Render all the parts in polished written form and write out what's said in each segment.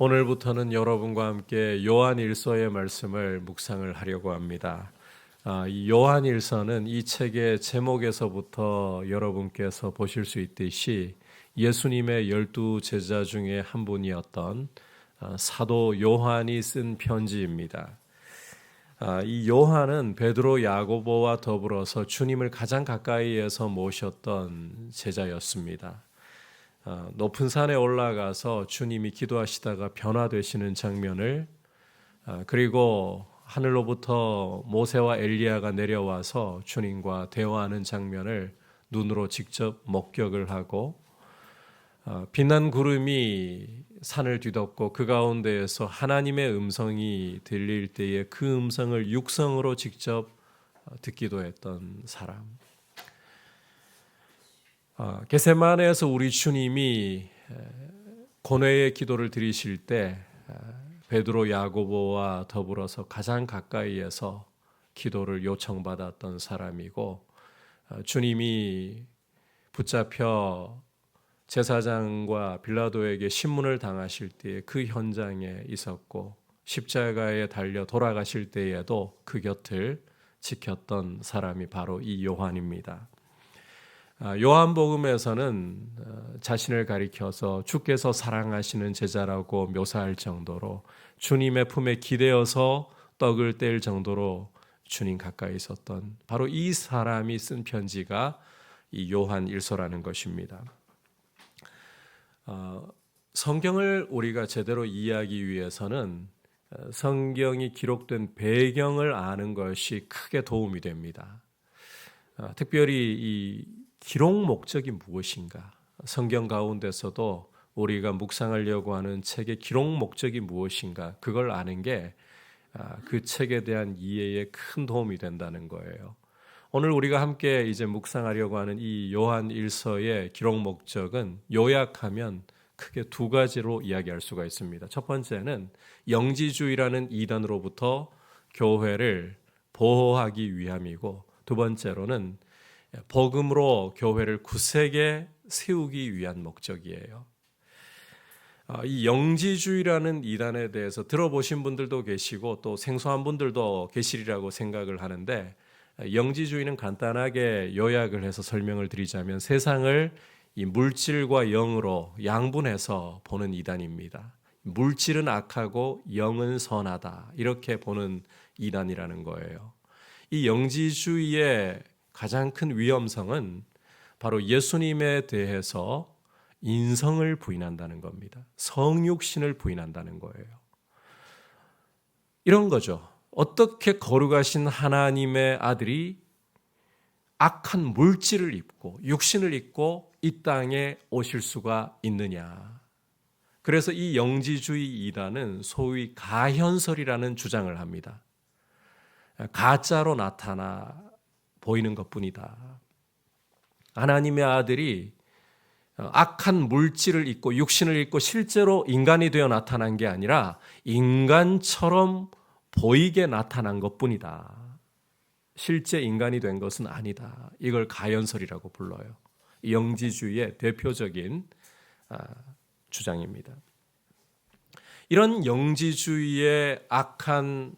오늘부터는 여러분과 함께 요한일서의 말씀을 묵상을 하려고 합니다. 이 요한일서는 이 책의 제목에서부터 여러분께서 보실 수 있듯이 예수님의 12 제자 중에 한 분이었던 사도 요한이 쓴 편지입니다. 이 요한은 베드로, 야고보와 더불어서 주님을 가장 가까이에서 모셨던 제자였습니다. 높은 산에 올라가서 주님이 기도하시다가 변화되시는 장면을, 그리고 하늘로부터 모세와 엘리야가 내려와서 주님과 대화하는 장면을 눈으로 직접 목격을 하고, 빛난 구름이 산을 뒤덮고 그 가운데에서 하나님의 음성이 들릴 때에 그 음성을 육성으로 직접 듣기도 했던 사람. 겟세마네에서 우리 주님이 고뇌의 기도를 드리실 때 베드로, 야고보와 더불어서 가장 가까이에서 기도를 요청받았던 사람이고, 주님이 붙잡혀 제사장과 빌라도에게 신문을 당하실 때 그 현장에 있었고, 십자가에 달려 돌아가실 때에도 그 곁을 지켰던 사람이 바로 이 요한입니다. 요한복음에서는 자신을 가리켜서 주께서 사랑하시는 제자라고 묘사할 정도로 주님의 품에 기대어서 떡을 뗄 정도로 주님 가까이 있었던 바로 이 사람이 쓴 편지가 이 요한일서라는 것입니다. 성경을 우리가 제대로 이해하기 위해서는 성경이 기록된 배경을 아는 것이 크게 도움이 됩니다. 특별히 이 기록 목적이 무엇인가? 성경 가운데서도 우리가 묵상하려고 하는 책의 기록 목적이 무엇인가? 그걸 아는 게 그 책에 대한 이해에 큰 도움이 된다는 거예요. 오늘 우리가 함께 이제 묵상하려고 하는 이 요한일서의 기록 목적은 요약하면 크게 두 가지로 이야기할 수가 있습니다. 첫 번째는 영지주의라는 이단으로부터 교회를 보호하기 위함이고, 두 번째로는 복음으로 교회를 굳세게 세우기 위한 목적이에요. 이 영지주의라는 이단에 대해서 들어보신 분들도 계시고 또 생소한 분들도 계시리라고 생각을 하는데, 영지주의는 간단하게 요약을 해서 설명을 드리자면 세상을 이 물질과 영으로 양분해서 보는 이단입니다. 물질은 악하고 영은 선하다, 이렇게 보는 이단이라는 거예요. 이 영지주의의 가장 큰 위험성은 바로 예수님에 대해서 인성을 부인한다는 겁니다. 성육신을 부인한다는 거예요. 이런 거죠. 어떻게 거룩하신 하나님의 아들이 악한 물질을 입고 육신을 입고 이 땅에 오실 수가 있느냐. 그래서 이 영지주의 이단은 소위 가현설이라는 주장을 합니다. 가짜로 나타나 보이는 것뿐이다. 하나님의 아들이 악한 물질을 입고 육신을 입고 실제로 인간이 되어 나타난 게 아니라 인간처럼 보이게 나타난 것뿐이다. 실제 인간이 된 것은 아니다. 이걸 가현설이라고 불러요. 영지주의의 대표적인 주장입니다. 이런 영지주의의 악한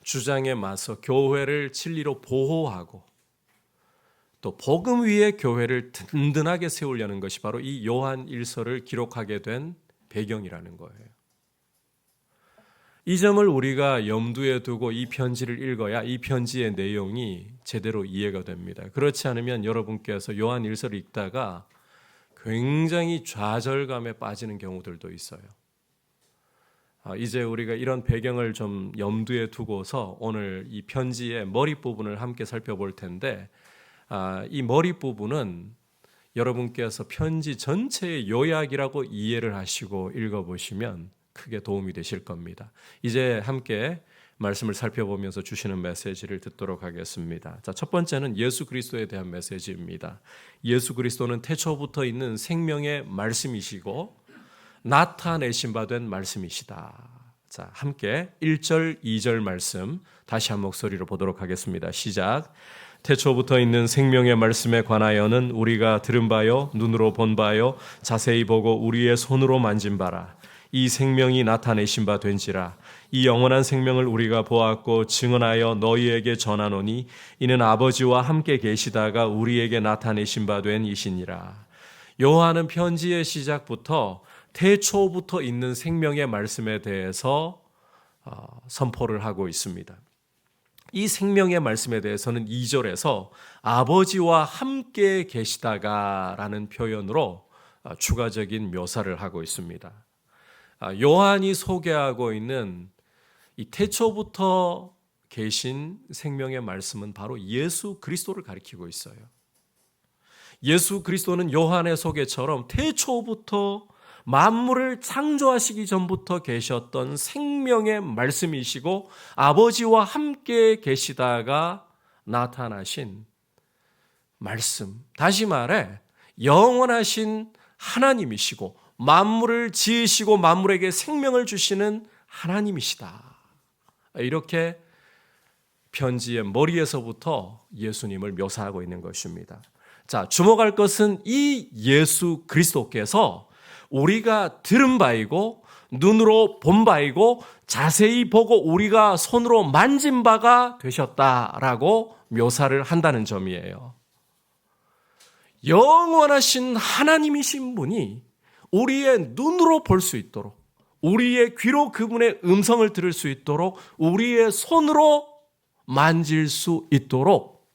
주장에 맞서 교회를 진리로 보호하고 또 복음 위에 교회를 든든하게 세우려는 것이 바로 이 요한일서를 기록하게 된 배경이라는 거예요. 이 점을 우리가 염두에 두고 이 편지를 읽어야 이 편지의 내용이 제대로 이해가 됩니다. 그렇지 않으면 여러분께서 요한일서를 읽다가 굉장히 좌절감에 빠지는 경우들도 있어요. 이제 우리가 이런 배경을 좀 염두에 두고서 오늘 이 편지의 머릿부분을 함께 살펴볼 텐데, 이 머릿부분은 여러분께서 편지 전체의 요약이라고 이해를 하시고 읽어보시면 크게 도움이 되실 겁니다. 이제 함께 말씀을 살펴보면서 주시는 메시지를 듣도록 하겠습니다. 자, 첫 번째는 예수 그리스도에 대한 메시지입니다. 예수 그리스도는 태초부터 있는 생명의 말씀이시고 나타내신 바 된 말씀이시다. 자, 함께 1절, 2절 말씀 다시 한 목소리로 보도록 하겠습니다. 시작. 태초부터 있는 생명의 말씀에 관하여는 우리가 들은 바요, 눈으로 본 바요, 자세히 보고 우리의 손으로 만진 바라. 이 생명이 나타내신 바 된지라. 이 영원한 생명을 우리가 보았고 증언하여 너희에게 전하노니 이는 아버지와 함께 계시다가 우리에게 나타내신 바 된 이시니라. 요한은 편지의 시작부터 태초부터 있는 생명의 말씀에 대해서 선포를 하고 있습니다. 이 생명의 말씀에 대해서는 2절에서 아버지와 함께 계시다가 라는 표현으로 추가적인 묘사를 하고 있습니다. 요한이 소개하고 있는 이 태초부터 계신 생명의 말씀은 바로 예수 그리스도를 가리키고 있어요. 예수 그리스도는 요한의 소개처럼 태초부터 만물을 창조하시기 전부터 계셨던 생명의 말씀이시고 아버지와 함께 계시다가 나타나신 말씀, 다시 말해 영원하신 하나님이시고 만물을 지으시고 만물에게 생명을 주시는 하나님이시다. 이렇게 편지의 머리에서부터 예수님을 묘사하고 있는 것입니다. 자, 주목할 것은 이 예수 그리스도께서 우리가 들은 바이고 눈으로 본 바이고 자세히 보고 우리가 손으로 만진 바가 되셨다라고 묘사를 한다는 점이에요. 영원하신 하나님이신 분이 우리의 눈으로 볼 수 있도록, 우리의 귀로 그분의 음성을 들을 수 있도록, 우리의 손으로 만질 수 있도록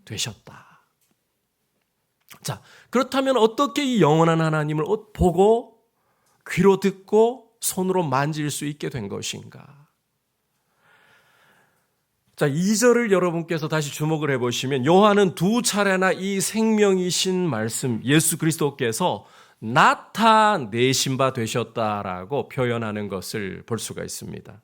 되셨다. 자, 그렇다면 어떻게 이 영원한 하나님을 보고 귀로 듣고 손으로 만질 수 있게 된 것인가? 자, 2절을 여러분께서 다시 주목을 해보시면 요한은 2차례나 이 생명이신 말씀 예수 그리스도께서 나타내신 바 되셨다라고 표현하는 것을 볼 수가 있습니다.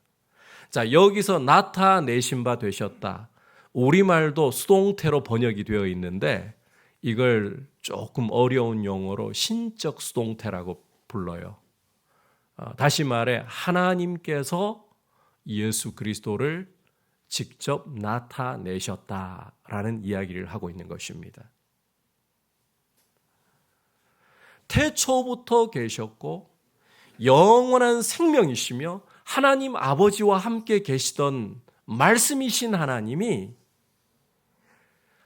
자, 여기서 나타내신 바 되셨다. 우리말도 수동태로 번역이 되어 있는데 이걸 조금 어려운 용어로 신적 수동태라고 불러요. 다시 말해 하나님께서 예수 그리스도를 직접 나타내셨다라는 이야기를 하고 있는 것입니다. 태초부터 계셨고 영원한 생명이시며 하나님 아버지와 함께 계시던 말씀이신 하나님이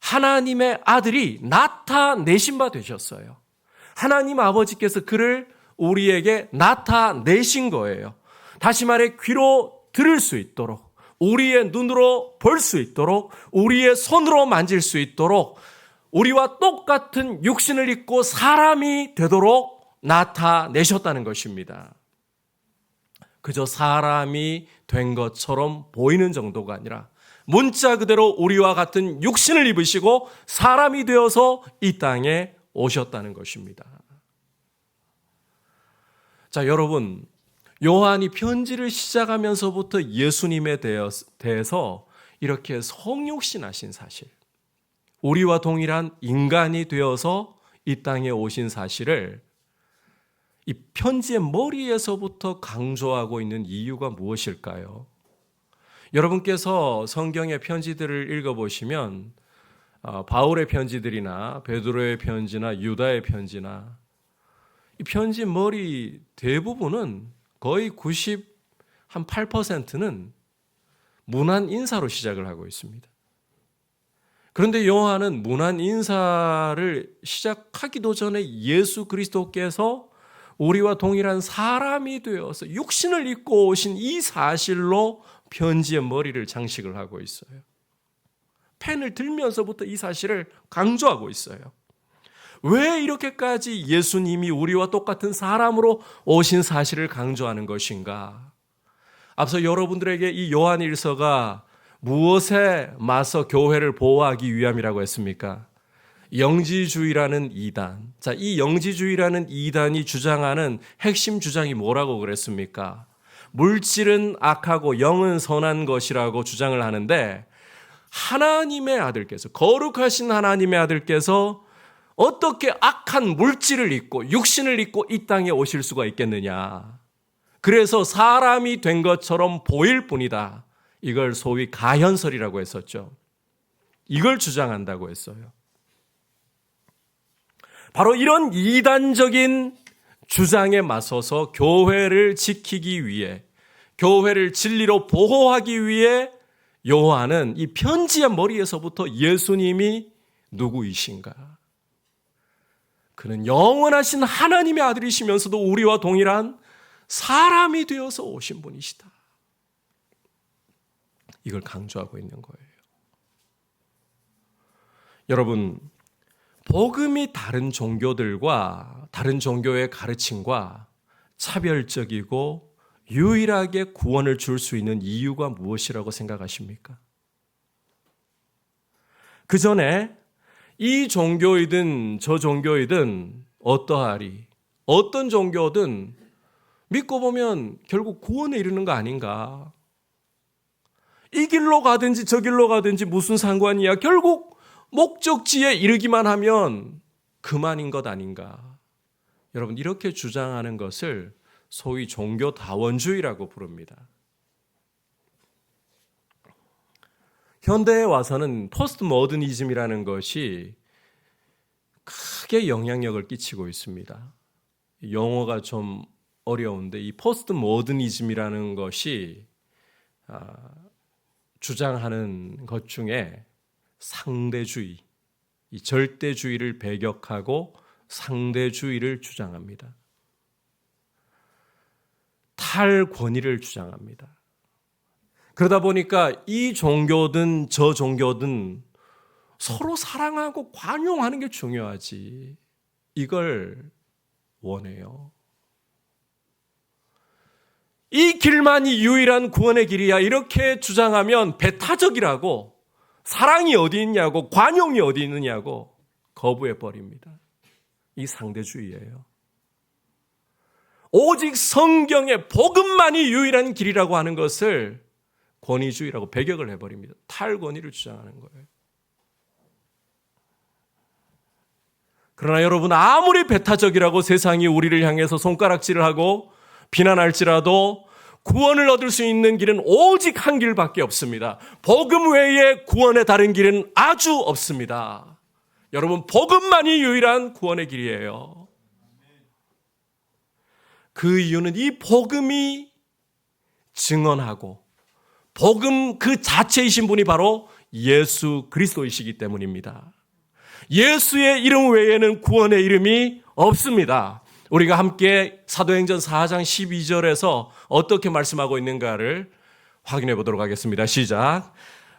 하나님의 아들이 나타내신 바 되셨어요. 하나님 아버지께서 그를 우리에게 나타내신 거예요. 다시 말해 귀로 들을 수 있도록, 우리의 눈으로 볼 수 있도록, 우리의 손으로 만질 수 있도록, 우리와 똑같은 육신을 입고 사람이 되도록 나타내셨다는 것입니다. 그저 사람이 된 것처럼 보이는 정도가 아니라 문자 그대로 우리와 같은 육신을 입으시고 사람이 되어서 이 땅에 오셨다는 것입니다. 자, 여러분, 요한이 편지를 시작하면서부터 예수님에 대해서 이렇게 성육신하신 사실, 우리와 동일한 인간이 되어서 이 땅에 오신 사실을 이 편지의 머리에서부터 강조하고 있는 이유가 무엇일까요? 여러분께서 성경의 편지들을 읽어보시면 바울의 편지들이나 베드로의 편지나 유다의 편지나 이 편지 머리 대부분은 거의 98%는 문안 인사로 시작을 하고 있습니다. 그런데 요한은 문안 인사를 시작하기도 전에 예수 그리스도께서 우리와 동일한 사람이 되어서 육신을 입고 오신 이 사실로 편지의 머리를 장식을 하고 있어요. 펜을 들면서부터 이 사실을 강조하고 있어요. 왜 이렇게까지 예수님이 우리와 똑같은 사람으로 오신 사실을 강조하는 것인가? 앞서 여러분들에게 이 요한일서가 무엇에 맞서 교회를 보호하기 위함이라고 했습니까? 영지주의라는 이단. 자, 이 영지주의라는 이단이 주장하는 핵심 주장이 뭐라고 그랬습니까? 물질은 악하고 영은 선한 것이라고 주장을 하는데 하나님의 아들께서, 거룩하신 하나님의 아들께서 어떻게 악한 물질을 입고 육신을 입고 이 땅에 오실 수가 있겠느냐. 그래서 사람이 된 것처럼 보일 뿐이다. 이걸 소위 가현설이라고 했었죠. 이걸 주장한다고 했어요. 바로 이런 이단적인 주장에 맞서서 교회를 지키기 위해, 교회를 진리로 보호하기 위해 요한은 이 편지의 머리에서부터 예수님이 누구이신가? 그는 영원하신 하나님의 아들이시면서도 우리와 동일한 사람이 되어서 오신 분이시다. 이걸 강조하고 있는 거예요. 여러분, 복음이 다른 종교들과 다른 종교의 가르침과 차별적이고 유일하게 구원을 줄 수 있는 이유가 무엇이라고 생각하십니까? 그 전에 이 종교이든 저 종교이든 어떠하리, 어떤 종교든 믿고 보면 결국 구원에 이르는 거 아닌가? 이 길로 가든지 저 길로 가든지 무슨 상관이야? 결국 목적지에 이르기만 하면 그만인 것 아닌가? 여러분, 이렇게 주장하는 것을 소위 종교다원주의라고 부릅니다. 현대에 와서는 포스트 모더니즘이라는 것이 크게 영향력을 끼치고 있습니다. 용어가 좀 어려운데 이 포스트 모더니즘이라는 것이 주장하는 것 중에 상대주의, 이 절대주의를 배격하고 상대주의를 주장합니다. 탈권위를 주장합니다. 그러다 보니까 이 종교든 저 종교든 서로 사랑하고 관용하는 게 중요하지. 이걸 원해요. 이 길만이 유일한 구원의 길이야. 이렇게 주장하면 배타적이라고, 사랑이 어디 있냐고, 관용이 어디 있느냐고 거부해버립니다. 이 상대주의예요. 오직 성경의 복음만이 유일한 길이라고 하는 것을 권위주의라고 배격을 해버립니다. 탈권위를 주장하는 거예요. 그러나 여러분, 아무리 배타적이라고 세상이 우리를 향해서 손가락질을 하고 비난할지라도 구원을 얻을 수 있는 길은 오직 한 길밖에 없습니다. 복음 외에 구원의 다른 길은 아주 없습니다. 여러분, 복음만이 유일한 구원의 길이에요. 그 이유는 이 복음이 증언하고 복음 그 자체이신 분이 바로 예수 그리스도이시기 때문입니다. 예수의 이름 외에는 구원의 이름이 없습니다. 우리가 함께 사도행전 4장 12절에서 어떻게 말씀하고 있는가를 확인해 보도록 하겠습니다. 시작.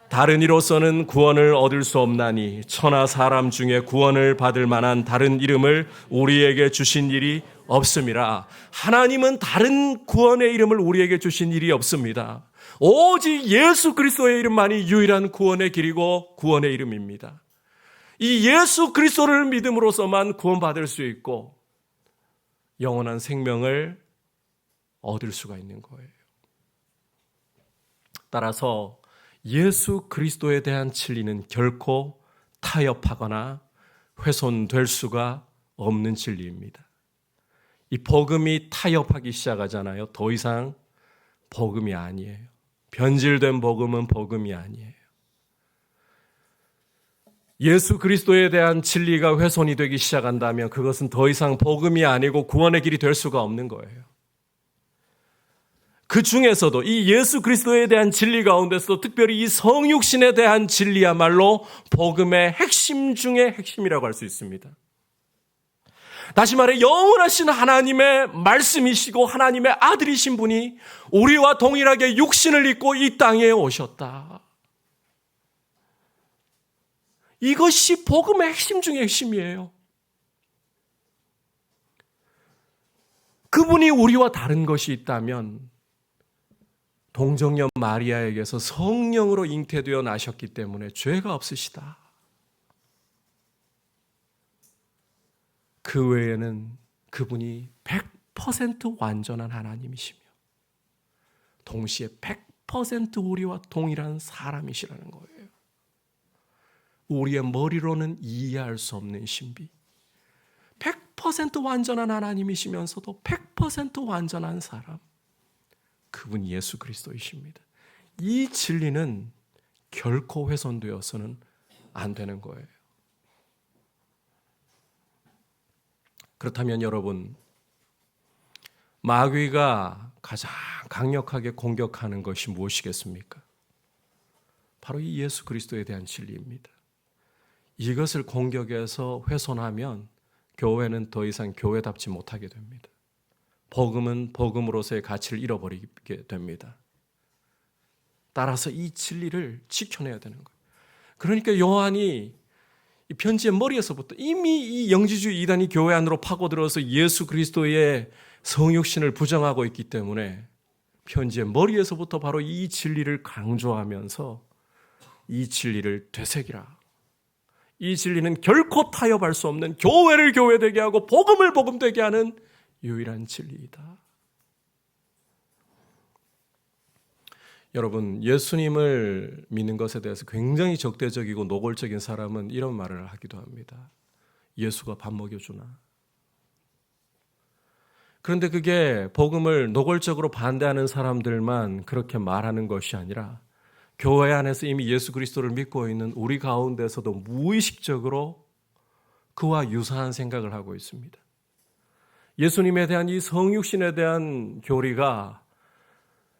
다른 이로서는 구원을 얻을 수 없나니 천하 사람 중에 구원을 받을 만한 다른 이름을 우리에게 주신 일이 없음이라. 하나님은 다른 구원의 이름을 우리에게 주신 일이 없습니다. 오직 예수 그리스도의 이름만이 유일한 구원의 길이고 구원의 이름입니다. 이 예수 그리스도를 믿음으로서만 구원받을 수 있고 영원한 생명을 얻을 수가 있는 거예요. 따라서 예수 그리스도에 대한 진리는 결코 타협하거나 훼손될 수가 없는 진리입니다. 이 복음이 타협하기 시작하잖아요. 더 이상 복음이 아니에요. 변질된 복음은 복음이 아니에요. 예수 그리스도에 대한 진리가 훼손이 되기 시작한다면 그것은 더 이상 복음이 아니고 구원의 길이 될 수가 없는 거예요. 그 중에서도 이 예수 그리스도에 대한 진리 가운데서도 특별히 이 성육신에 대한 진리야말로 복음의 핵심 중의 핵심이라고 할 수 있습니다. 다시 말해 영원하신 하나님의 말씀이시고 하나님의 아들이신 분이 우리와 동일하게 육신을 입고 이 땅에 오셨다. 이것이 복음의 핵심 중의 핵심이에요. 그분이 우리와 다른 것이 있다면 동정녀 마리아에게서 성령으로 잉태되어 나셨기 때문에 죄가 없으시다. 그 외에는 그분이 100% 완전한 하나님이시며 동시에 100% 우리와 동일한 사람이시라는 거예요. 우리의 머리로는 이해할 수 없는 신비. 100% 완전한 하나님이시면서도 100% 완전한 사람. 그분 예수 그리스도이십니다. 이 진리는 결코 훼손되어서는 안 되는 거예요. 그렇다면 여러분, 마귀가 가장 강력하게 공격하는 것이 무엇이겠습니까? 바로 이 예수 그리스도에 대한 진리입니다. 이것을 공격해서 훼손하면 교회는 더 이상 교회답지 못하게 됩니다. 복음은 복음으로서의 가치를 잃어버리게 됩니다. 따라서 이 진리를 지켜내야 되는 거예요. 그러니까 요한이 이 편지의 머리에서부터 이미 이 영지주의 이단이 교회 안으로 파고들어서 예수 그리스도의 성육신을 부정하고 있기 때문에 편지의 머리에서부터 바로 이 진리를 강조하면서 이 진리를 되새기라. 이 진리는 결코 타협할 수 없는 교회를 교회되게 하고 복음을 복음되게 하는 유일한 진리이다. 여러분, 예수님을 믿는 것에 대해서 굉장히 적대적이고 노골적인 사람은 이런 말을 하기도 합니다. 예수가 밥 먹여주나? 그런데 그게 복음을 노골적으로 반대하는 사람들만 그렇게 말하는 것이 아니라 교회 안에서 이미 예수 그리스도를 믿고 있는 우리 가운데서도 무의식적으로 그와 유사한 생각을 하고 있습니다. 예수님에 대한 이 성육신에 대한 교리가,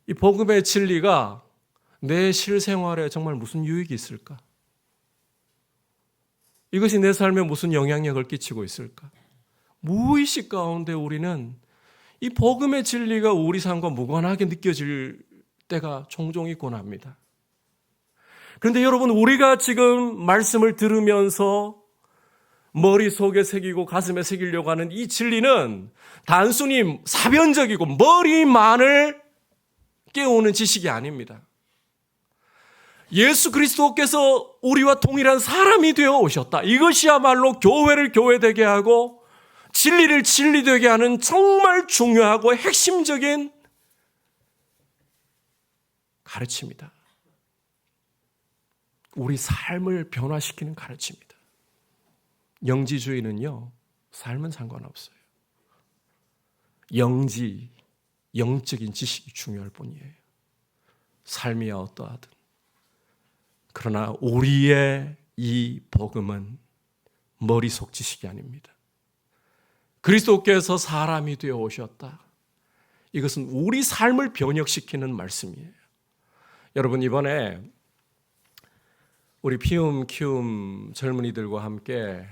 이 복음의 진리가 내 실생활에 정말 무슨 유익이 있을까? 이것이 내 삶에 무슨 영향력을 끼치고 있을까? 무의식 가운데 우리는 이 복음의 진리가 우리 삶과 무관하게 느껴질 때가 종종 있곤 합니다. 그런데 여러분, 우리가 지금 말씀을 들으면서 머릿속에 새기고 가슴에 새기려고 하는 이 진리는 단순히 사변적이고 머리만을 깨우는 지식이 아닙니다. 예수 그리스도께서 우리와 동일한 사람이 되어 오셨다. 이것이야말로 교회를 교회되게 하고 진리를 진리되게 하는 정말 중요하고 핵심적인 가르침이다. 우리 삶을 변화시키는 가르침이다. 영지주의는요, 삶은 상관없어요. 영적인 지식이 중요할 뿐이에요. 삶이야 어떠하든. 그러나 우리의 이 복음은 머릿속 지식이 아닙니다. 그리스도께서 사람이 되어 오셨다. 이것은 우리 삶을 변혁시키는 말씀이에요. 여러분, 이번에 우리 피움 키움 젊은이들과 함께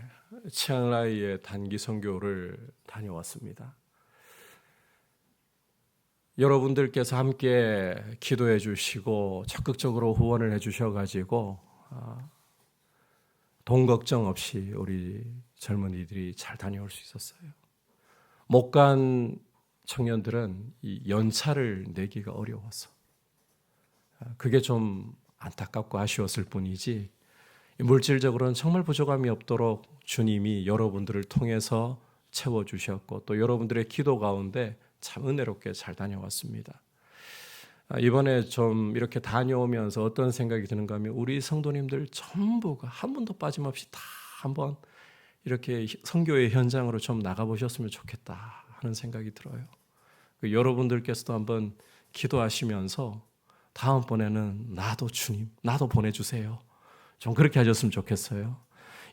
치앙라이의 단기 선교를 다녀왔습니다. 여러분들께서 함께 기도해 주시고 적극적으로 후원을 해 주셔가지고 돈 걱정 없이 우리 젊은이들이 잘 다녀올 수 있었어요. 못 간 청년들은 이 연차를 내기가 어려워서 그게 좀 안타깝고 아쉬웠을 뿐이지, 물질적으로는 정말 부족함이 없도록 주님이 여러분들을 통해서 채워주셨고 또 여러분들의 기도 가운데 참 은혜롭게 잘 다녀왔습니다. 이번에 좀 이렇게 다녀오면서 어떤 생각이 드는가 하면 우리 성도님들 전부가 한 분도 빠짐없이 다 한번 이렇게 선교의 현장으로 좀 나가보셨으면 좋겠다 하는 생각이 들어요. 여러분들께서도 한번 기도하시면서 다음번에는 나도 주님, 나도 보내주세요. 좀 그렇게 하셨으면 좋겠어요.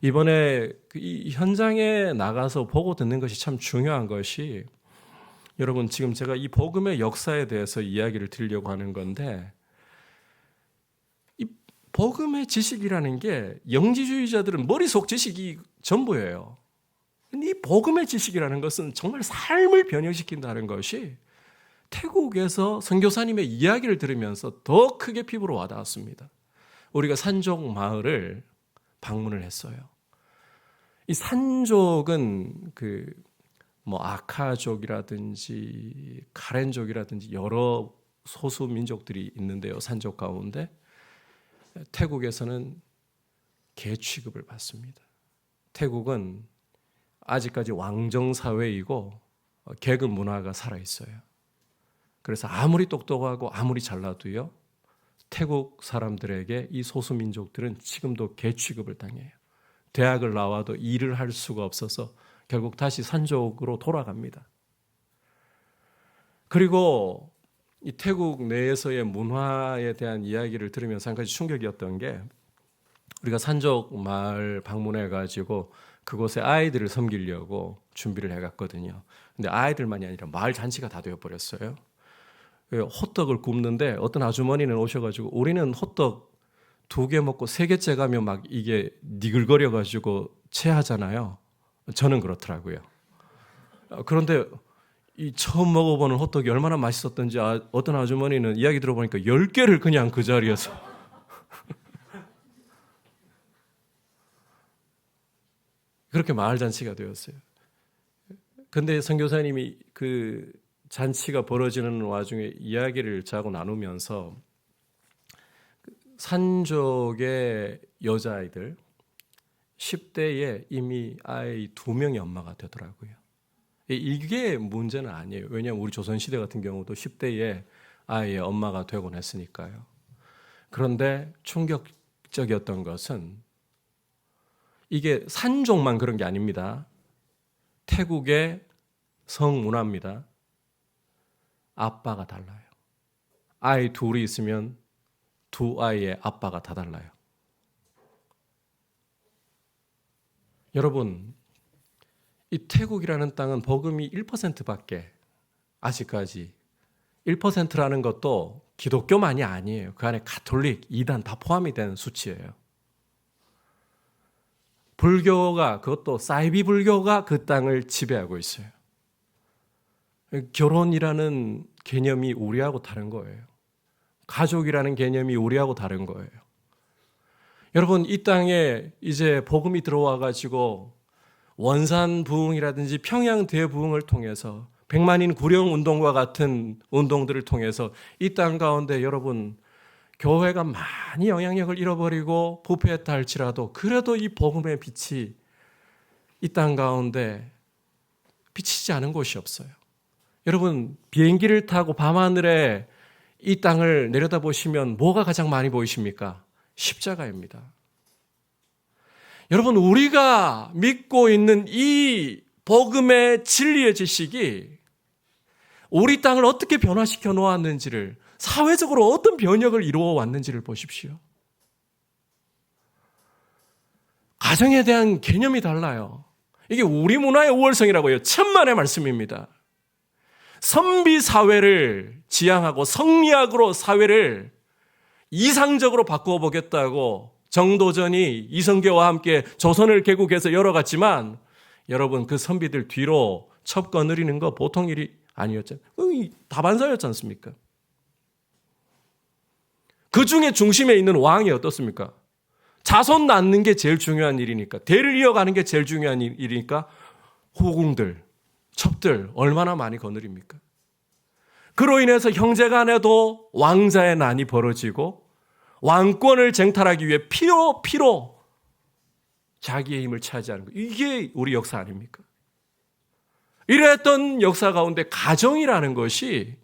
이번에 이 현장에 나가서 보고 듣는 것이 참 중요한 것이, 여러분 지금 제가 이 복음의 역사에 대해서 이야기를 드리려고 하는 건데, 이 복음의 지식이라는 게 영지주의자들은 머릿속 지식이 전부예요. 근데 이 복음의 지식이라는 것은 정말 삶을 변형시킨다는 것이 태국에서 선교사님의 이야기를 들으면서 더 크게 피부로 와닿았습니다. 우리가 산족 마을을 방문을 했어요. 이 산족은 아카족이라든지 카렌족이라든지 여러 소수 민족들이 있는데요. 산족 가운데 태국에서는 개 취급을 받습니다. 태국은 아직까지 왕정 사회이고 계급 문화가 살아 있어요. 그래서 아무리 똑똑하고 아무리 잘나도요, 태국 사람들에게 이 소수 민족들은 지금도 개 취급을 당해요. 대학을 나와도 일을 할 수가 없어서 결국 다시 산족으로 돌아갑니다. 그리고 이 태국 내에서의 문화에 대한 이야기를 들으면서 한 가지 충격이었던 게, 우리가 산족 마을 방문해 가지고 그곳에 아이들을 섬기려고 준비를 해갔거든요. 근데 아이들만이 아니라 마을 잔치가 다 되어버렸어요. 호떡을 굽는데 어떤 아주머니는 오셔가지고 우리는 호떡 2개 먹고 3개째 가면 막 이게 니글거려가지고 체하잖아요. 저는 그렇더라고요. 그런데 이 처음 먹어보는 호떡이 얼마나 맛있었던지 어떤 아주머니는 이야기 들어보니까 10개를 그냥 그 자리에서 그렇게 마을 잔치가 되었어요. 근데 선교사님이 그 잔치가 벌어지는 와중에 이야기를 저하고 나누면서 산족의 여자아이들 10대에 이미 아이 2명의 엄마가 되더라고요. 이게 문제는 아니에요. 왜냐하면 우리 조선시대 같은 경우도 10대에 아이의 엄마가 되곤 했으니까요. 그런데 충격적이었던 것은 이게 산족만 그런 게 아닙니다. 태국의 성문화입니다. 아빠가 달라요. 아이 2이 있으면 2 아이의 아빠가 다 달라요. 여러분, 이 태국이라는 땅은 복음이 1%밖에 아직까지 1%라는 것도 기독교만이 아니에요. 그 안에 가톨릭, 이단 다 포함이 된 수치예요. 불교가 그것도 사이비 불교가 그 땅을 지배하고 있어요. 결혼이라는 개념이 우리하고 다른 거예요. 가족이라는 개념이 우리하고 다른 거예요. 여러분 이 땅에 이제 복음이 들어와 가지고 원산 부흥이라든지 평양 대부흥을 통해서 백만인 구령 운동과 같은 운동들을 통해서 이 땅 가운데 여러분 교회가 많이 영향력을 잃어버리고 부패했다 할지라도 그래도 이 복음의 빛이 이 땅 가운데 비치지 않은 곳이 없어요. 여러분 비행기를 타고 밤하늘에 이 땅을 내려다보시면 뭐가 가장 많이 보이십니까? 십자가입니다. 여러분 우리가 믿고 있는 이 복음의 진리의 지식이 우리 땅을 어떻게 변화시켜 놓았는지를 사회적으로 어떤 변혁을 이루어 왔는지를 보십시오. 가정에 대한 개념이 달라요. 이게 우리 문화의 우월성이라고 해요. 천만의 말씀입니다. 선비 사회를 지향하고 성리학으로 사회를 이상적으로 바꾸어 보겠다고 정도전이 이성계와 함께 조선을 개국해서 열어갔지만 여러분 그 선비들 뒤로 첩거 느리는 거 보통 일이 아니었잖아요. 다반사였지 않습니까? 그 중에 중심에 있는 왕이 어떻습니까? 자손 낳는 게 제일 중요한 일이니까, 대를 이어가는 게 제일 중요한 일이니까 후궁들, 첩들 얼마나 많이 거느립니까? 그로 인해서 형제간에도 왕자의 난이 벌어지고 왕권을 쟁탈하기 위해 피로 자기의 힘을 차지하는 것. 이게 우리 역사 아닙니까? 이랬던 역사 가운데 가정이라는 것이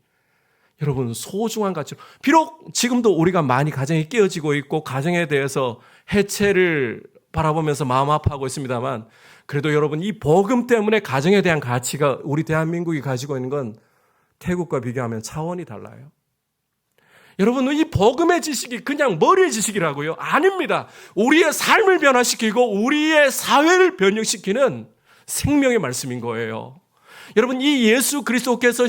여러분 소중한 가치로 비록 지금도 우리가 많이 가정이 깨어지고 있고 가정에 대해서 해체를 바라보면서 마음 아파하고 있습니다만 그래도 여러분 이 복음 때문에 가정에 대한 가치가 우리 대한민국이 가지고 있는 건 태국과 비교하면 차원이 달라요. 여러분 이 복음의 지식이 그냥 머리의 지식이라고요? 아닙니다. 우리의 삶을 변화시키고 우리의 사회를 변혁시키는 생명의 말씀인 거예요. 여러분 이 예수 그리스도께서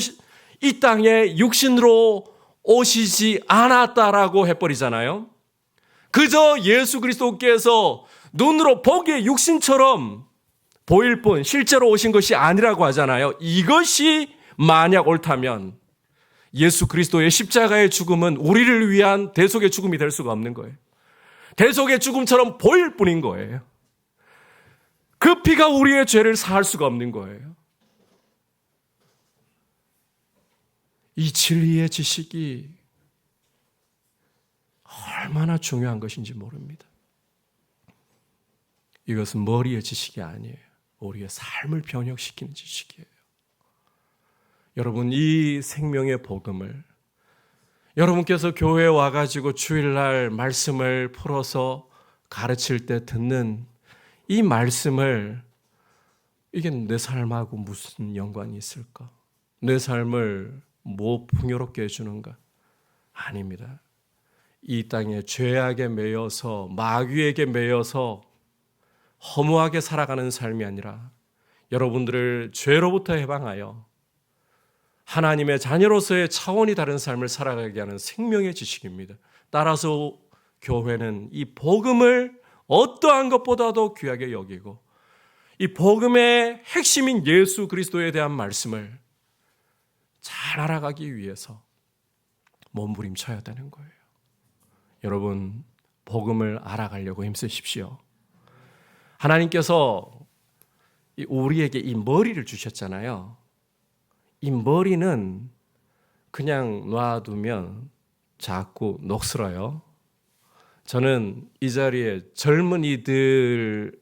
이 땅에 육신으로 오시지 않았다라고 해버리잖아요. 그저 예수 그리스도께서 눈으로 보기에 육신처럼 보일 뿐 실제로 오신 것이 아니라고 하잖아요. 이것이 만약 옳다면 예수 그리스도의 십자가의 죽음은 우리를 위한 대속의 죽음이 될 수가 없는 거예요. 대속의 죽음처럼 보일 뿐인 거예요. 그 피가 우리의 죄를 사할 수가 없는 거예요. 이 진리의 지식이 얼마나 중요한 것인지 모릅니다. 이것은 머리의 지식이 아니에요. 우리의 삶을 변혁시키는 지식이에요. 여러분 이 생명의 복음을 여러분께서 교회에 와가지고 주일날 말씀을 풀어서 가르칠 때 듣는 이 말씀을 이게 내 삶하고 무슨 연관이 있을까? 내 삶을 뭐 풍요롭게 해주는가? 아닙니다. 이 땅에 죄악에 매여서 마귀에게 매여서 허무하게 살아가는 삶이 아니라 여러분들을 죄로부터 해방하여 하나님의 자녀로서의 차원이 다른 삶을 살아가게 하는 생명의 지식입니다. 따라서 교회는 이 복음을 어떠한 것보다도 귀하게 여기고 이 복음의 핵심인 예수 그리스도에 대한 말씀을 잘 알아가기 위해서 몸부림쳐야 되는 거예요. 여러분, 복음을 알아가려고 힘쓰십시오. 하나님께서 우리에게 이 머리를 주셨잖아요. 이 머리는 그냥 놔두면 자꾸 녹슬어요. 저는 이 자리에 젊은이들에게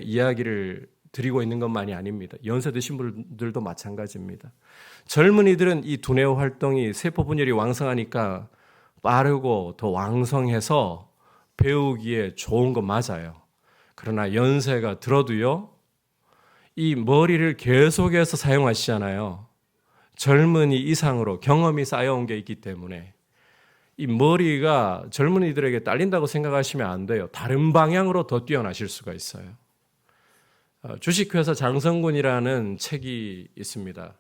이야기를 드리고 있는 것만이 아닙니다. 연세 드신 분들도 마찬가지입니다. 젊은이들은 이 두뇌 활동이 세포 분열이 왕성하니까 빠르고 더 왕성해서 배우기에 좋은 건 맞아요. 그러나 연세가 들어도요, 이 머리를 계속해서 사용하시잖아요. 젊은이 이상으로 경험이 쌓여온 게 있기 때문에 이 머리가 젊은이들에게 딸린다고 생각하시면 안 돼요. 다른 방향으로 더 뛰어나실 수가 있어요. 주식회사 장성군이라는 책이 있습니다.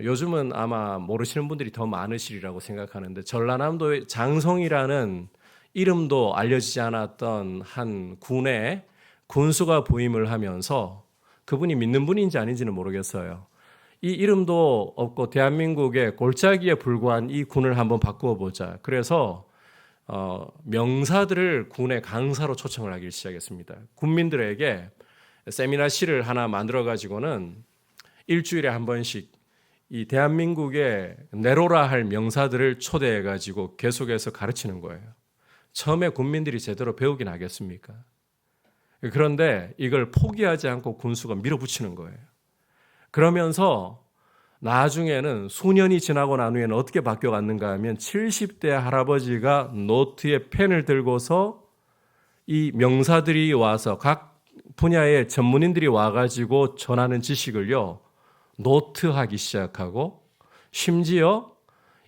요즘은 아마 모르시는 분들이 더 많으시리라고 생각하는데 전라남도의 장성이라는 이름도 알려지지 않았던 한 군의 군수가 부임을 하면서 그분이 믿는 분인지 아닌지는 모르겠어요. 이 이름도 없고 대한민국의 골짜기에 불과한 이 군을 한번 바꾸어 보자. 그래서 명사들을 군의 강사로 초청을 하기 시작했습니다. 군민들에게 세미나실을 하나 만들어 가지고는 일주일에 한 번씩 이 대한민국의 내로라 할 명사들을 초대해 가지고 계속해서 가르치는 거예요. 처음에 군민들이 제대로 배우긴 하겠습니까? 그런데 이걸 포기하지 않고 군수가 밀어붙이는 거예요. 그러면서 나중에는 수년이 지나고 난 후에는 어떻게 바뀌어갔는가 하면 70대 할아버지가 노트에 펜을 들고서 이 명사들이 와서 각 분야의 전문인들이 와가지고 전하는 지식을요, 노트하기 시작하고 심지어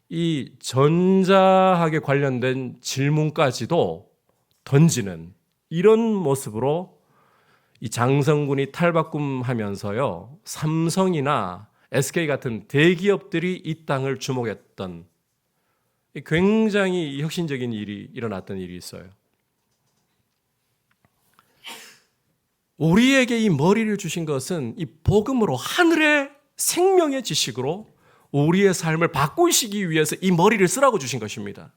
이 전자학에 관련된 질문까지도 던지는 이런 모습으로 이 장성군이 탈바꿈하면서요, 삼성이나 SK 같은 대기업들이 이 땅을 주목했던 굉장히 혁신적인 일이 일어났던 일이 있어요. 우리에게 이 머리를 주신 것은 이 복음으로 하늘의 생명의 지식으로 우리의 삶을 바꾸시기 위해서 이 머리를 쓰라고 주신 것입니다.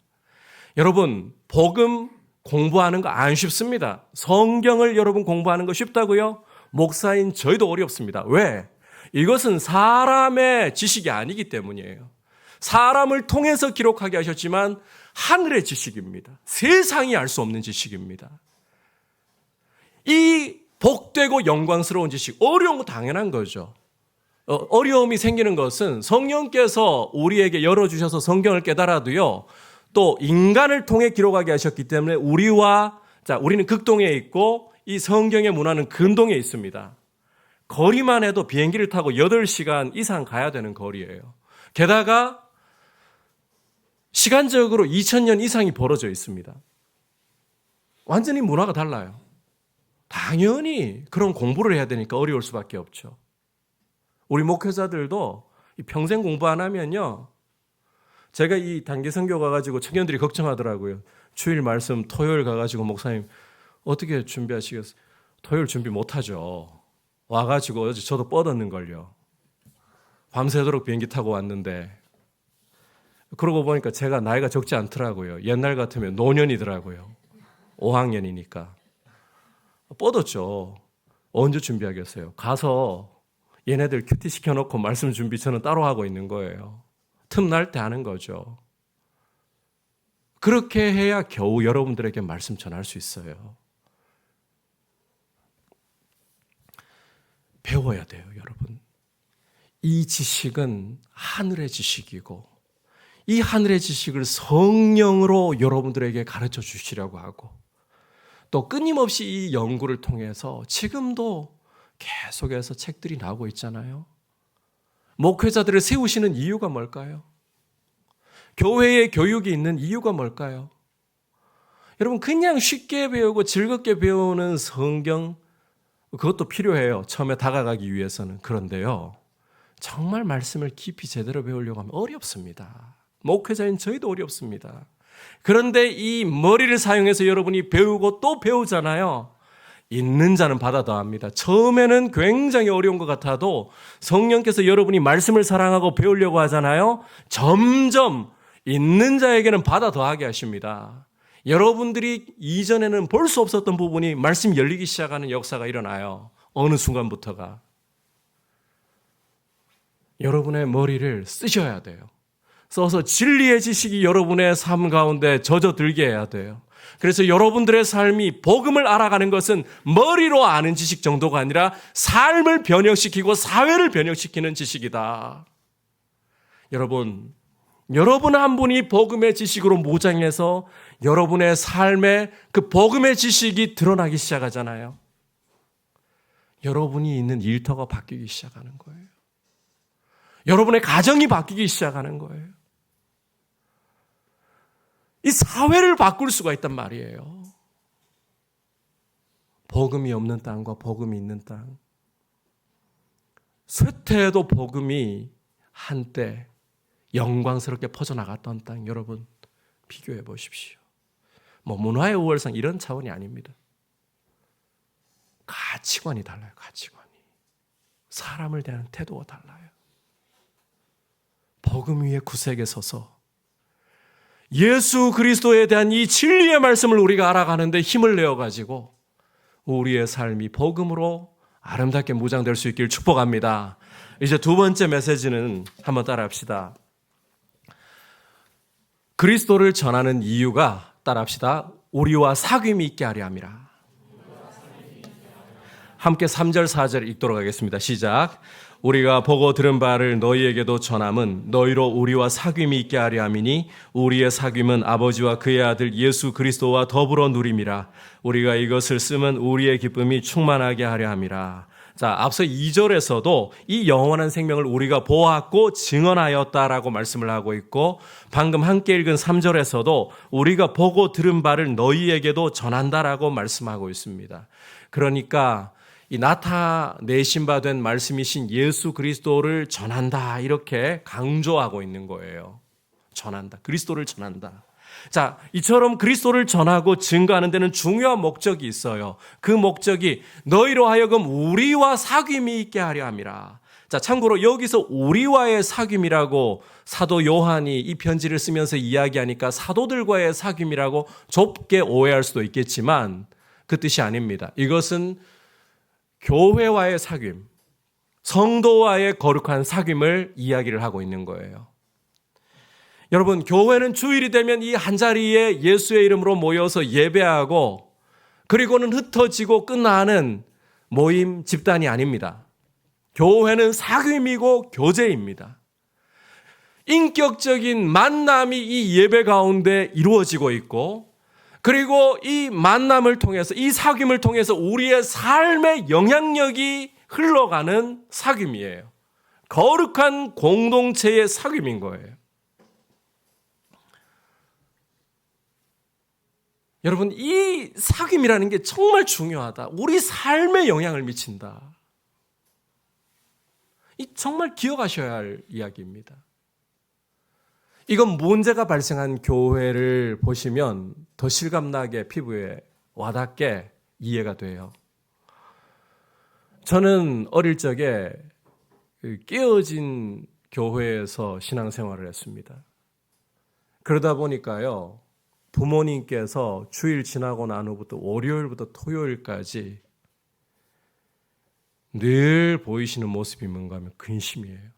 여러분, 복음 공부하는 거 안 쉽습니다. 성경을 여러분 공부하는 거 쉽다고요? 목사인 저희도 어렵습니다. 왜? 이것은 사람의 지식이 아니기 때문이에요. 사람을 통해서 기록하게 하셨지만 하늘의 지식입니다. 세상이 알 수 없는 지식입니다. 이 복되고 영광스러운 지식, 어려운 거 당연한 거죠. 어려움이 생기는 것은 성령께서 우리에게 열어주셔서 성경을 깨달아도요, 또 인간을 통해 기록하게 하셨기 때문에 우리는 극동에 있고 이 성경의 문화는 근동에 있습니다. 거리만 해도 비행기를 타고 8시간 이상 가야 되는 거리예요. 게다가 시간적으로 2000년 이상이 벌어져 있습니다. 완전히 문화가 달라요. 당연히 그런 공부를 해야 되니까 어려울 수밖에 없죠. 우리 목회자들도 평생 공부 안 하면요, 제가 이 단기 선교 가가지고 청년들이 걱정하더라고요. 주일 말씀 토요일 가가지고 목사님 어떻게 준비하시겠어요? 토요일 준비 못하죠. 와가지고 어제 저도 뻗었는걸요. 밤새도록 비행기 타고 왔는데 그러고 보니까 제가 나이가 적지 않더라고요. 옛날 같으면 노년이더라고요. 5학년이니까. 뻗었죠. 언제 준비하겠어요? 가서 얘네들 큐티 시켜놓고 말씀 준비 저는 따로 하고 있는 거예요. 틈날 때 하는 거죠. 그렇게 해야 겨우 여러분들에게 말씀 전할 수 있어요. 배워야 돼요, 여러분. 이 지식은 하늘의 지식이고 이 하늘의 지식을 성령으로 여러분들에게 가르쳐 주시려고 하고 또 끊임없이 이 연구를 통해서 지금도 계속해서 책들이 나오고 있잖아요. 목회자들을 세우시는 이유가 뭘까요? 교회에 교육이 있는 이유가 뭘까요? 여러분 그냥 쉽게 배우고 즐겁게 배우는 성경 그것도 필요해요. 처음에 다가가기 위해서는. 그런데요. 정말 말씀을 깊이 제대로 배우려고 하면 어렵습니다. 목회자인 저희도 어렵습니다. 그런데 이 머리를 사용해서 여러분이 배우고 또 배우잖아요. 있는 자는 받아 더합니다. 처음에는 굉장히 어려운 것 같아도 성령께서 여러분이 말씀을 사랑하고 배우려고 하잖아요. 점점 있는 자에게는 받아 더하게 하십니다. 여러분들이 이전에는 볼 수 없었던 부분이 말씀이 열리기 시작하는 역사가 일어나요. 어느 순간부터가. 여러분의 머리를 쓰셔야 돼요. 써서 진리의 지식이 여러분의 삶 가운데 젖어들게 해야 돼요. 그래서 여러분들의 삶이 복음을 알아가는 것은 머리로 아는 지식 정도가 아니라 삶을 변형시키고 사회를 변형시키는 지식이다. 여러분 한 분이 복음의 지식으로 무장해서 여러분의 삶에 그 복음의 지식이 드러나기 시작하잖아요. 여러분이 있는 일터가 바뀌기 시작하는 거예요. 여러분의 가정이 바뀌기 시작하는 거예요. 이 사회를 바꿀 수가 있단 말이에요. 복음이 없는 땅과 복음이 있는 땅. 쇠퇴에도 복음이 한때 영광스럽게 퍼져나갔던 땅 여러분 비교해 보십시오. 문화의 우월상 이런 차원이 아닙니다. 가치관이 달라요. 가치관이. 사람을 대하는 태도가 달라요. 복음 위에 구색에 서서 예수 그리스도에 대한 이 진리의 말씀을 우리가 알아가는데 힘을 내어가지고 우리의 삶이 복음으로 아름답게 무장될 수 있길 축복합니다. 이제 두 번째 메시지는 한번 따라합시다. 그리스도를 전하는 이유가 따라합시다. 우리와 사귐이 있게 하려 함이라. 함께 3절 4절 읽도록 하겠습니다. 시작. 우리가 보고 들은 바를 너희에게도 전함은 너희로 우리와 사귐이 있게 하려 함이니 우리의 사귐은 아버지와 그의 아들 예수 그리스도와 더불어 누림이라. 우리가 이것을 쓰면 우리의 기쁨이 충만하게 하려 함이라. 자, 앞서 2절에서도 이 영원한 생명을 우리가 보았고 증언하였다라고 말씀을 하고 있고 방금 함께 읽은 3절에서도 우리가 보고 들은 바를 너희에게도 전한다라고 말씀하고 있습니다. 그러니까 이 나타내신 바 된 말씀이신 예수 그리스도를 전한다 이렇게 강조하고 있는 거예요. 전한다. 그리스도를 전한다. 자, 이처럼 그리스도를 전하고 증거하는 데는 중요한 목적이 있어요. 그 목적이 너희로 하여금 우리와 사귐이 있게 하려 함이라. 자, 참고로 여기서 우리와의 사귐이라고 사도 요한이 이 편지를 쓰면서 이야기하니까 사도들과의 사귐이라고 좁게 오해할 수도 있겠지만 그 뜻이 아닙니다. 이것은 교회와의 사귐, 성도와의 거룩한 사귐을 이야기를 하고 있는 거예요. 여러분, 교회는 주일이 되면 이 한자리에 예수의 이름으로 모여서 예배하고 그리고는 흩어지고 끝나는 모임 집단이 아닙니다. 교회는 사귐이고 교제입니다. 인격적인 만남이 이 예배 가운데 이루어지고 있고 그리고 이 만남을 통해서 이 사귐을 통해서 우리의 삶의 영향력이 흘러가는 사귐이에요. 거룩한 공동체의 사귐인 거예요. 여러분, 이 사귐이라는 게 정말 중요하다. 우리 삶에 영향을 미친다. 이 정말 기억하셔야 할 이야기입니다. 이건 문제가 발생한 교회를 보시면 더 실감나게 피부에 와닿게 이해가 돼요. 저는 어릴 적에 깨어진 교회에서 신앙생활을 했습니다. 그러다 보니까요. 부모님께서 주일 지나고 난 후부터 월요일부터 토요일까지 늘 보이시는 모습이 뭔가 하면 근심이에요.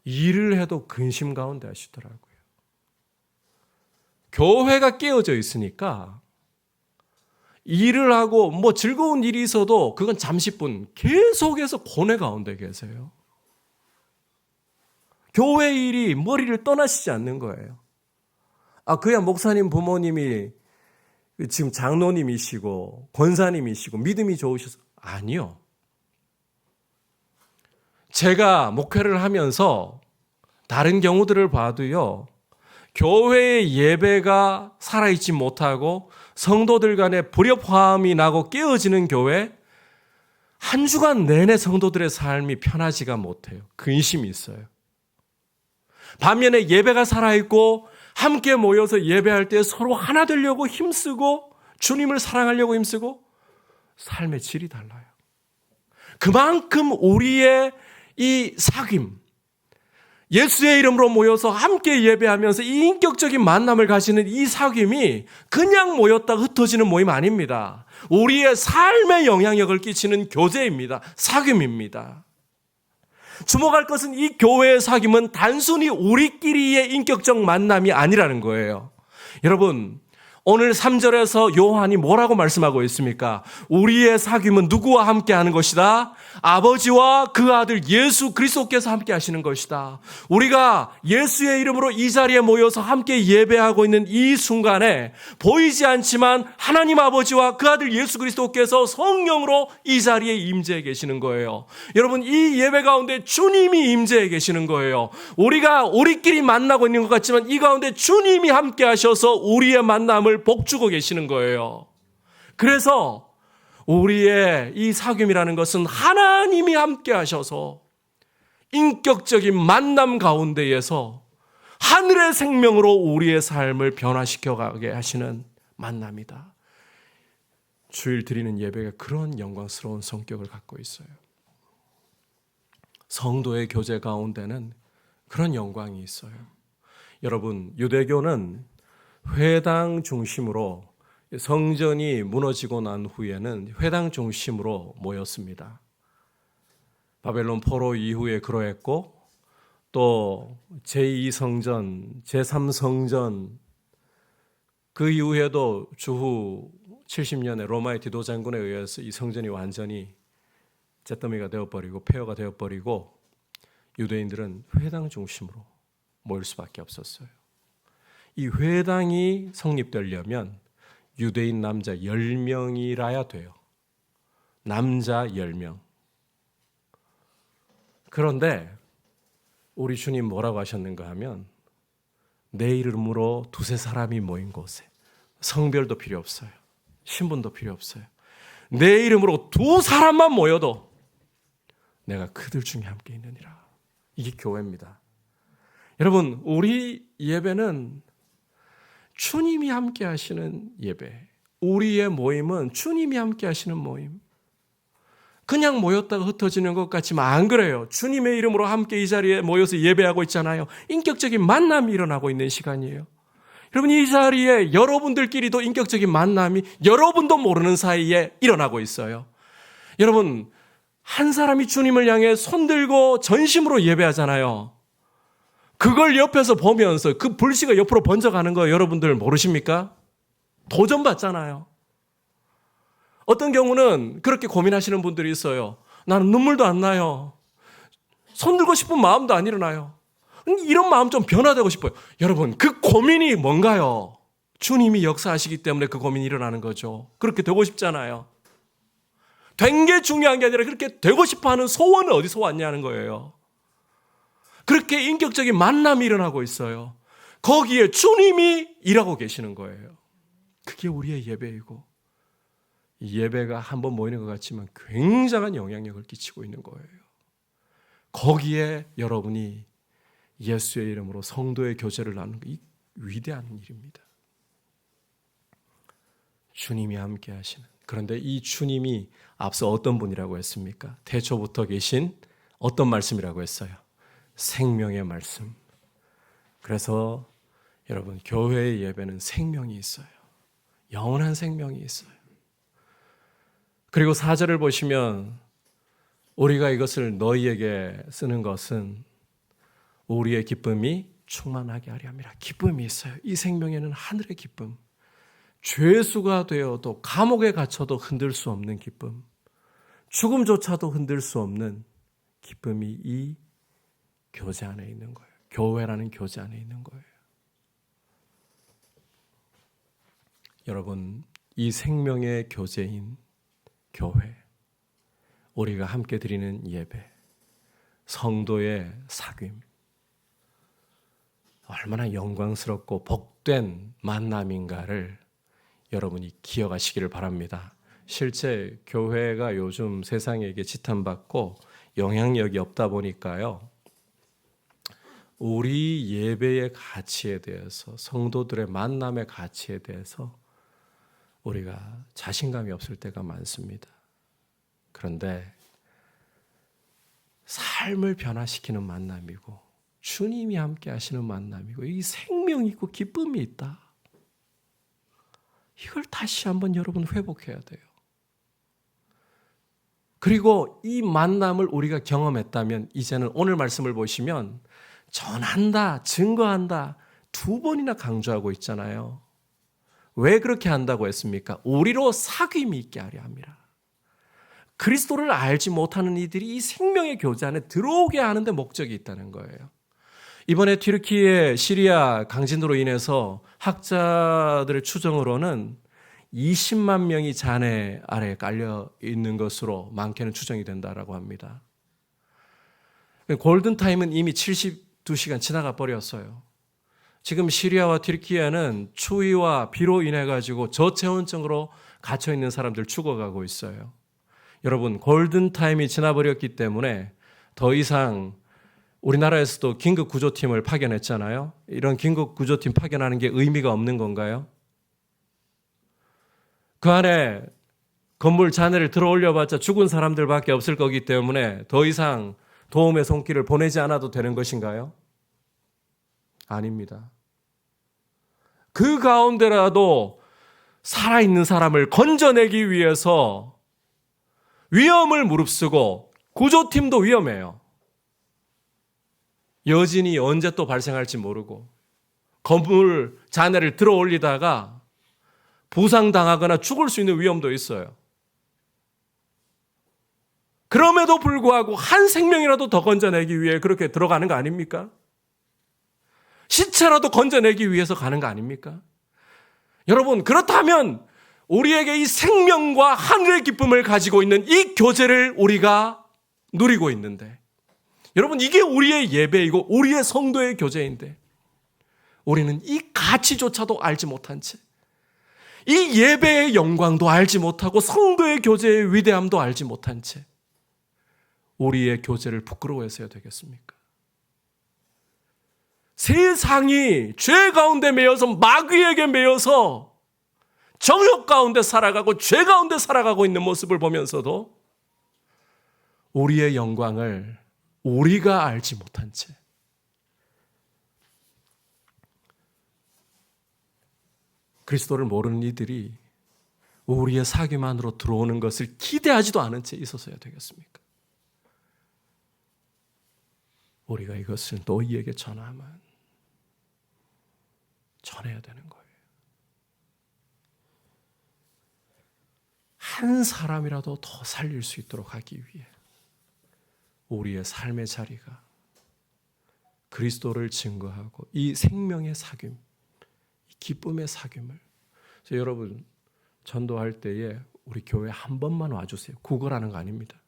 일을 해도 근심 가운데 하시더라고요. 교회가 깨어져 있으니까 일을 하고 즐거운 일이 있어도 그건 잠시뿐 계속해서 고뇌 가운데 계세요. 교회 일이 머리를 떠나시지 않는 거예요. 그야 목사님 부모님이 지금 장로님이시고 권사님이시고 믿음이 좋으셔서 아니요. 제가 목회를 하면서 다른 경우들을 봐도요. 교회의 예배가 살아있지 못하고 성도들 간에 불협화음이 나고 깨어지는 교회, 한 주간 내내 성도들의 삶이 편하지가 못해요. 근심이 있어요. 반면에 예배가 살아있고 함께 모여서 예배할 때 서로 하나 되려고 힘쓰고 주님을 사랑하려고 힘쓰고 삶의 질이 달라요. 그만큼 우리의 이 사귐, 예수의 이름으로 모여서 함께 예배하면서 이 인격적인 만남을 가지는 이 사귐이 그냥 모였다가 흩어지는 모임 아닙니다. 우리의 삶에 영향력을 끼치는 교제입니다. 사귐입니다. 주목할 것은 이 교회의 사귐은 단순히 우리끼리의 인격적 만남이 아니라는 거예요. 여러분, 오늘 3절에서 요한이 뭐라고 말씀하고 있습니까? 우리의 사귐은 누구와 함께 하는 것이다? 아버지와 그 아들 예수 그리스도께서 함께 하시는 것이다. 우리가 예수의 이름으로 이 자리에 모여서 함께 예배하고 있는 이 순간에 보이지 않지만 하나님 아버지와 그 아들 예수 그리스도께서 성령으로 이 자리에 임재해 계시는 거예요. 여러분, 이 예배 가운데 주님이 임재해 계시는 거예요. 우리가 우리끼리 만나고 있는 것 같지만 이 가운데 주님이 함께 하셔서 우리의 만남을 복주고 계시는 거예요. 그래서 우리의 이 사귐이라는 것은 하나님이 함께 하셔서 인격적인 만남 가운데에서 하늘의 생명으로 우리의 삶을 변화시켜 가게 하시는 만남이다. 주일 드리는 예배가 그런 영광스러운 성격을 갖고 있어요. 성도의 교제 가운데는 그런 영광이 있어요. 여러분, 유대교는 회당 중심으로 성전이 무너지고 난 후에는 회당 중심으로 모였습니다. 바벨론 포로 이후에 그러했고 또 제2성전, 제3성전 그 이후에도 주후 70년에 로마의 디도 장군에 의해서 이 성전이 완전히 잿더미가 되어버리고 폐허가 되어버리고 유대인들은 회당 중심으로 모일 수밖에 없었어요. 이 회당이 성립되려면 유대인 남자 10명이라야 돼요. 남자 10명. 그런데 우리 주님 뭐라고 하셨는가 하면 내 이름으로 두세 사람이 모인 곳에 성별도 필요 없어요. 신분도 필요 없어요. 내 이름으로 두 사람만 모여도 내가 그들 중에 함께 있느니라. 이게 교회입니다. 여러분, 우리 예배는 주님이 함께 하시는 예배. 우리의 모임은 주님이 함께 하시는 모임. 그냥 모였다가 흩어지는 것 같지만 안 그래요. 주님의 이름으로 함께 이 자리에 모여서 예배하고 있잖아요. 인격적인 만남이 일어나고 있는 시간이에요. 여러분, 이 자리에 여러분들끼리도 인격적인 만남이 여러분도 모르는 사이에 일어나고 있어요. 여러분, 한 사람이 주님을 향해 손들고 전심으로 예배하잖아요. 그걸 옆에서 보면서 그 불씨가 옆으로 번져가는 거 여러분들 모르십니까? 도전받잖아요. 어떤 경우는 그렇게 고민하시는 분들이 있어요. 나는 눈물도 안 나요. 손들고 싶은 마음도 안 일어나요. 이런 마음 좀 변화되고 싶어요. 여러분, 그 고민이 뭔가요? 주님이 역사하시기 때문에 그 고민이 일어나는 거죠. 그렇게 되고 싶잖아요. 된 게 중요한 게 아니라 그렇게 되고 싶어하는 소원은 어디서 왔냐는 거예요. 그렇게 인격적인 만남이 일어나고 있어요. 거기에 주님이 일하고 계시는 거예요. 그게 우리의 예배이고 이 예배가 한번 모이는 것 같지만 굉장한 영향력을 끼치고 있는 거예요. 거기에 여러분이 예수의 이름으로 성도의 교제를 나누는 이 위대한 일입니다. 주님이 함께 하시는. 그런데 이 주님이 앞서 어떤 분이라고 했습니까? 태초부터 계신 어떤 말씀이라고 했어요? 생명의 말씀. 그래서 여러분, 교회의 예배는 생명이 있어요. 영원한 생명이 있어요. 그리고 4절을 보시면 우리가 이것을 너희에게 쓰는 것은 우리의 기쁨이 충만하게 하려 함이라. 기쁨이 있어요. 이 생명에는 하늘의 기쁨. 죄수가 되어도 감옥에 갇혀도 흔들 수 없는 기쁨. 죽음조차도 흔들 수 없는 기쁨이 이 교제 안에 있는 거예요. 교회라는 교제 안에 있는 거예요. 여러분, 이 생명의 교제인 교회, 우리가 함께 드리는 예배, 성도의 사귐, 얼마나 영광스럽고 복된 만남인가를 여러분이 기억하시기를 바랍니다. 실제 교회가 요즘 세상에게 지탄받고 영향력이 없다 보니까요, 우리 예배의 가치에 대해서, 성도들의 만남의 가치에 대해서 우리가 자신감이 없을 때가 많습니다. 그런데 삶을 변화시키는 만남이고 주님이 함께 하시는 만남이고 이 생명이 있고 기쁨이 있다. 이걸 다시 한번 여러분 회복해야 돼요. 그리고 이 만남을 우리가 경험했다면 이제는 오늘 말씀을 보시면 전한다, 증거한다 2번이나 강조하고 있잖아요. 왜 그렇게 한다고 했습니까? 우리로 사귐이 있게 하려 함이라. 그리스도를 알지 못하는 이들이 이 생명의 교제 안에 들어오게 하는 데 목적이 있다는 거예요. 이번에 튀르키예 시리아 강진으로 인해서 학자들의 추정으로는 20만 명이 잔해 아래에 깔려 있는 것으로 많게는 추정이 된다라고 합니다. 골든타임은 이미 72시간 지나가 버렸어요. 지금 시리아와 튀르키예는 추위와 비로 인해 가지고 저체온증으로 갇혀 있는 사람들 죽어가고 있어요. 여러분, 골든타임이 지나버렸기 때문에 더 이상 우리나라에서도 긴급구조팀을 파견했잖아요. 이런 긴급구조팀 파견하는 게 의미가 없는 건가요? 그 안에 건물 잔해를 들어 올려봤자 죽은 사람들밖에 없을 거기 때문에 더 이상 도움의 손길을 보내지 않아도 되는 것인가요? 아닙니다. 그 가운데라도 살아있는 사람을 건져내기 위해서 위험을 무릅쓰고 구조팀도 위험해요. 여진이 언제 또 발생할지 모르고 건물 잔해를 들어 올리다가 부상당하거나 죽을 수 있는 위험도 있어요. 그럼에도 불구하고 한 생명이라도 더 건져내기 위해 그렇게 들어가는 거 아닙니까? 시체라도 건져내기 위해서 가는 거 아닙니까? 여러분, 그렇다면 우리에게 이 생명과 하늘의 기쁨을 가지고 있는 이 교제를 우리가 누리고 있는데, 여러분, 이게 우리의 예배이고 우리의 성도의 교제인데 우리는 이 가치조차도 알지 못한 채, 이 예배의 영광도 알지 못하고 성도의 교제의 위대함도 알지 못한 채 우리의 교제를 부끄러워해서야 되겠습니까? 세상이 죄 가운데 매여서 마귀에게 매여서 정욕 가운데 살아가고 죄 가운데 살아가고 있는 모습을 보면서도 우리의 영광을 우리가 알지 못한 채 그리스도를 모르는 이들이 우리의 사귐 안으로 들어오는 것을 기대하지도 않은 채 있어서야 되겠습니까? 우리가 이것을 너희에게 전해야 되는 거예요. 한 사람이라도 더 살릴 수 있도록 하기 위해 우리의 삶의 자리가 그리스도를 증거하고 이 생명의 사귐, 이 기쁨의 사귐을, 여러분 전도할 때에 우리 교회 한 번만 와주세요. 구걸하는 거 아닙니다.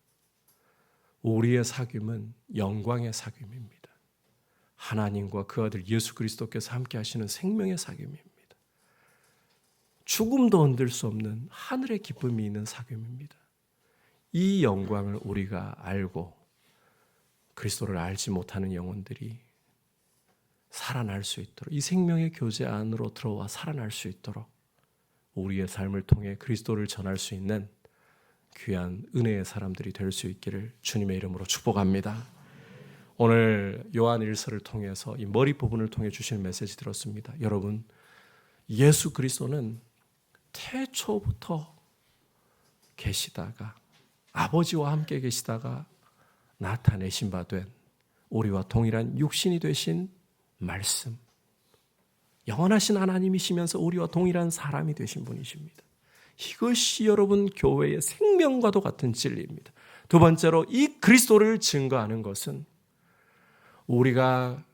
우리의 사귐은 영광의 사귐입니다. 하나님과 그 아들 예수 그리스도께서 함께 하시는 생명의 사귐입니다. 죽음도 흔들 수 없는 하늘의 기쁨이 있는 사귐입니다. 이 영광을 우리가 알고 그리스도를 알지 못하는 영혼들이 살아날 수 있도록, 이 생명의 교제 안으로 들어와 살아날 수 있도록 우리의 삶을 통해 그리스도를 전할 수 있는 귀한 은혜의 사람들이 될 수 있기를 주님의 이름으로 축복합니다. 오늘 요한 1서를 통해서 이 머리 부분을 통해 주시는 메시지 들었습니다. 여러분, 예수 그리스도는 태초부터 계시다가 아버지와 함께 계시다가 나타내신 바 된 우리와 동일한 육신이 되신 말씀, 영원하신 하나님이시면서 우리와 동일한 사람이 되신 분이십니다. 이것이 여러분 교회의 생명과도 같은 진리입니다. 두 번째로 이 그리스도를 증거하는 것은 우리가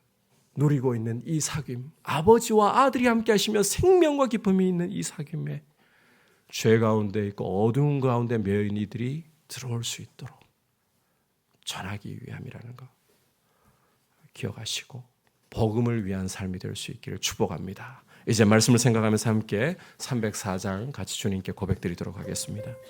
누리고 있는 이 사귐, 아버지와 아들이 함께 하시며 생명과 기쁨이 있는 이 사귐에 죄 가운데 있고 어두운 가운데 매여 있는 이들이 들어올 수 있도록 전하기 위함이라는 거 기억하시고, 복음을 위한 삶이 될 수 있기를 축복합니다. 이제 말씀을 생각하면서 함께 304장 같이 주님께 고백드리도록 하겠습니다.